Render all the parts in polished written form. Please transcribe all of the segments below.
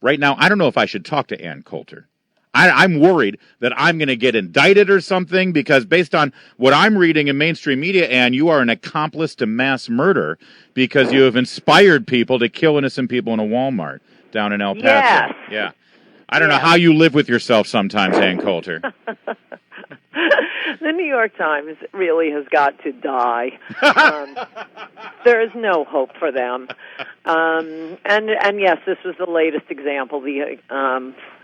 right now, I don't know if I should talk to Ann Coulter. I'm worried that I'm going to get indicted or something because based on what I'm reading in mainstream media, Ann, you are an accomplice to mass murder because you have inspired people to kill innocent people in a Walmart down in El Paso. Yes. Yeah. I don't know how you live with yourself sometimes, Ann Coulter. The New York Times really has got to die. There is no hope for them. And yes, this was the latest example.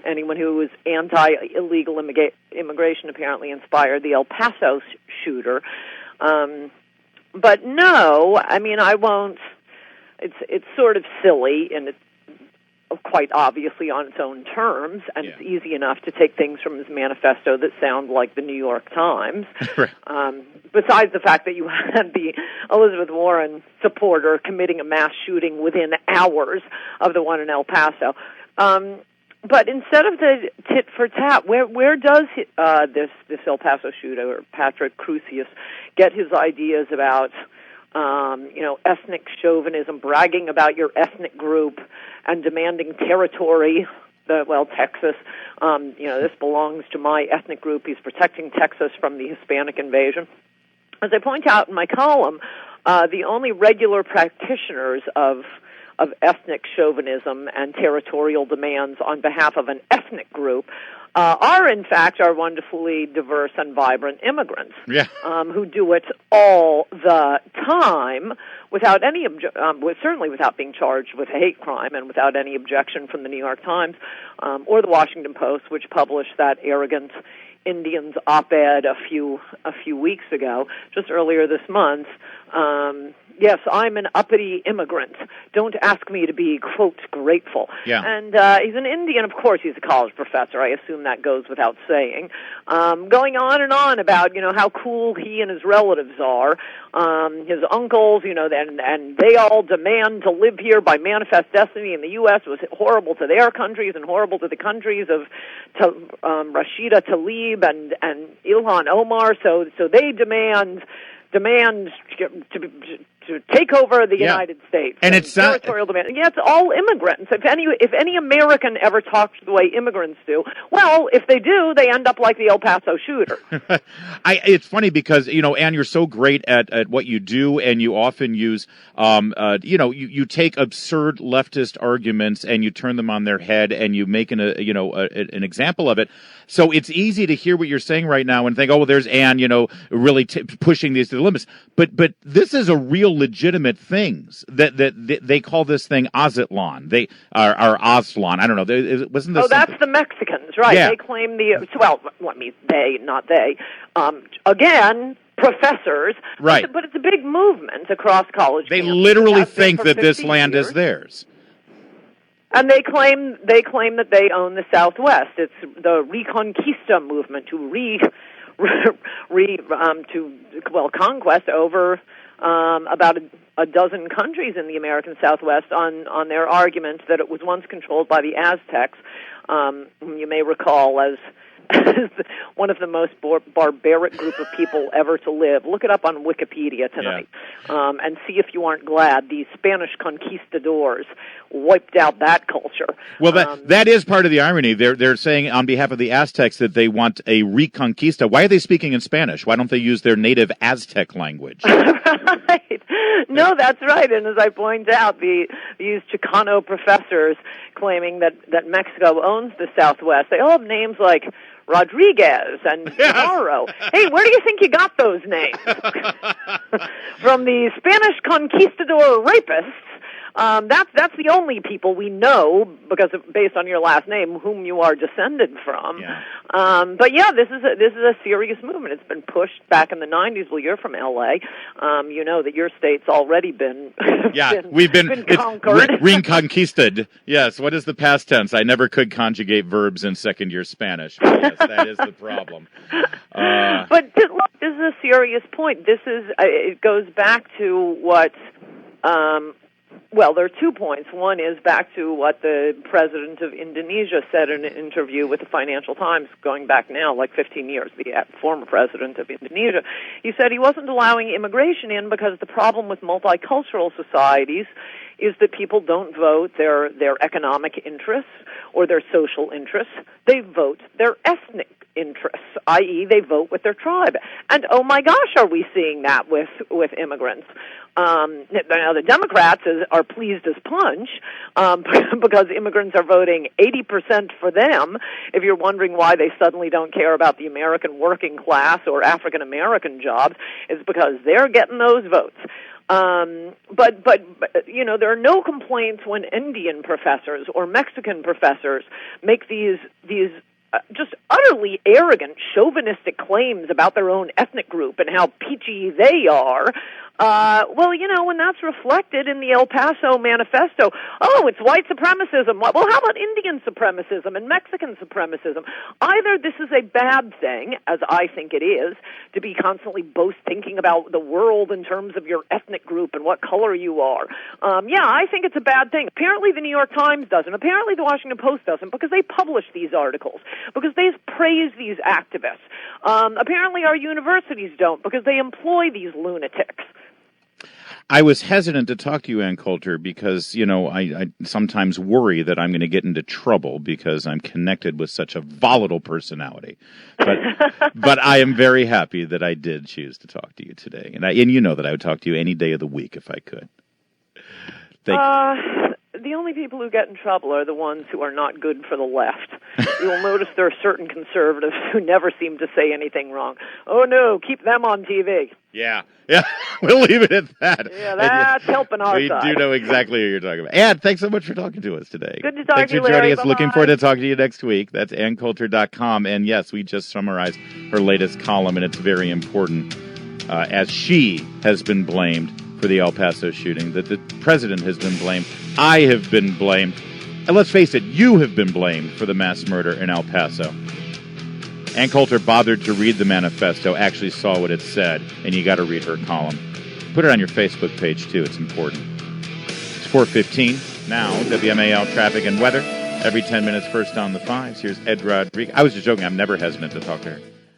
Anyone who was anti-illegal immigration apparently inspired the El Paso shooter. But no, I mean, I won't. It's sort of silly, and it's quite obviously on its own terms, and it's easy enough to take things from his manifesto that sound like the New York Times. Right. Besides the fact that you had the Elizabeth Warren supporter committing a mass shooting within hours of the one in El Paso. But instead of the tit for tat, where does this El Paso shooter, Patrick Crusius, get his ideas about ethnic chauvinism, bragging about your ethnic group, and demanding territory? Texas, this belongs to my ethnic group. He's protecting Texas from the Hispanic invasion. As I point out in my column, the only regular practitioners of ethnic chauvinism and territorial demands on behalf of an ethnic group are, in fact, our wonderfully diverse and vibrant immigrants who do it all the time without any certainly without being charged with a hate crime and without any objection from the New York Times or the Washington Post, which published that arrogant Indians op-ed a few weeks ago, just earlier this month. Yes, I'm an uppity immigrant. Don't ask me to be, quote, grateful. Yeah. And he's an Indian. Of course, he's a college professor. I assume that goes without saying. Going on and on about, how cool he and his relatives are. His uncles, and they all demand to live here by manifest destiny, and the U.S. was horrible to their countries and horrible to the countries of Rashida Tlaib and Ilhan Omar. So they demand to take over the United States. And it's territorial demand. Yeah, it's all immigrants. If any American ever talks the way immigrants do, well, if they do, they end up like the El Paso shooter. It's funny because, Ann, you're so great at what you do, and you often use, you take absurd leftist arguments and you turn them on their head and you make an example of it. So it's easy to hear what you're saying right now and think, oh, well, there's Ann, really pushing these to the limits. But this is a real legitimate things that they call this thing Aztlan. They are Aztlan. I don't know. Wasn't this? Oh, that's the Mexicans, right? Yeah. They claim they, not they. Again, professors. Right. But it's a big movement across college. They campuses. literally think that this land is theirs. And they claim that they own the Southwest. It's the Reconquista movement to conquest over about a dozen countries in the American Southwest on their argument that it was once controlled by the Aztecs, whom you may recall as one of the most barbaric group of people ever to live. Look it up on Wikipedia tonight, and see if you aren't glad the Spanish conquistadors wiped out that culture. Well, that is part of the irony. They're saying on behalf of the Aztecs that they want a Reconquista. Why are they speaking in Spanish? Why don't they use their native Aztec language? Right. No, that's right. And as I point out, these Chicano professors claiming that Mexico owns the Southwest, they all have names like Rodriguez and Navarro. Hey, where do you think you got those names? From the Spanish conquistador rapists. That's the only people we know based on your last name whom you are descended from. Yeah. But yeah, this is a serious movement. It's been pushed back in the 90s. Well, you're from LA. You know that your state's already been we've been conquered. Reconquisted. Yes. What is the past tense? I never could conjugate verbs in second year Spanish. But yes, that is the problem. But look, this is a serious point. It goes back to what. Well, there are 2 points. One is back to what the president of Indonesia said in an interview with the Financial Times, going back now like 15 years, the former president of Indonesia. He said he wasn't allowing immigration in because the problem with multicultural societies is that people don't vote their economic interests or their social interests. They vote their ethnic interests, i.e. they vote with their tribe. And oh my gosh, are we seeing that with immigrants? Now the Democrats are pleased as punch because immigrants are voting 80% for them. If you're wondering why they suddenly don't care about the American working class or African American jobs, it's because they're getting those votes. But there are no complaints when Indian professors or Mexican professors make these just utterly arrogant, chauvinistic claims about their own ethnic group and how peachy they are. When that's reflected in the El Paso manifesto, it's white supremacism. Well, how about Indian supremacism and Mexican supremacism? Either this is a bad thing, as I think it is, to be constantly thinking about the world in terms of your ethnic group and what color you are. I think it's a bad thing. Apparently the New York Times doesn't. Apparently the Washington Post doesn't, because they publish these articles, because they praise these activists. Apparently our universities don't, because they employ these lunatics. I was hesitant to talk to you, Ann Coulter, because, I sometimes worry that I'm going to get into trouble because I'm connected with such a volatile personality. But I am very happy that I did choose to talk to you today. And you know that I would talk to you any day of the week if I could. The only people who get in trouble are the ones who are not good for the left. You will notice there are certain conservatives who never seem to say anything wrong. Oh, no, keep them on TV. Yeah, we'll leave it at that. Yeah, that's helping our side. We do know exactly who you're talking about. Ann, thanks so much for talking to us today. Good to talk thanks to you, for joining Larry. us. Bye-bye. Looking forward to talking to you next week. That's AnnCoulter.com. And yes, we just summarized her latest column, and it's very important, as she has been blamed for the El Paso shooting, that the president has been blamed. I have been blamed. And let's face it, you have been blamed for the mass murder in El Paso. Ann Coulter bothered to read the manifesto, actually saw what it said, and you got to read her column. Put it on your Facebook page, too. It's important. It's 4:15 now, WMAL traffic and weather. Every 10 minutes, first on the fives. Here's Ed Rodriguez. I was just joking. I'm never hesitant to talk to her.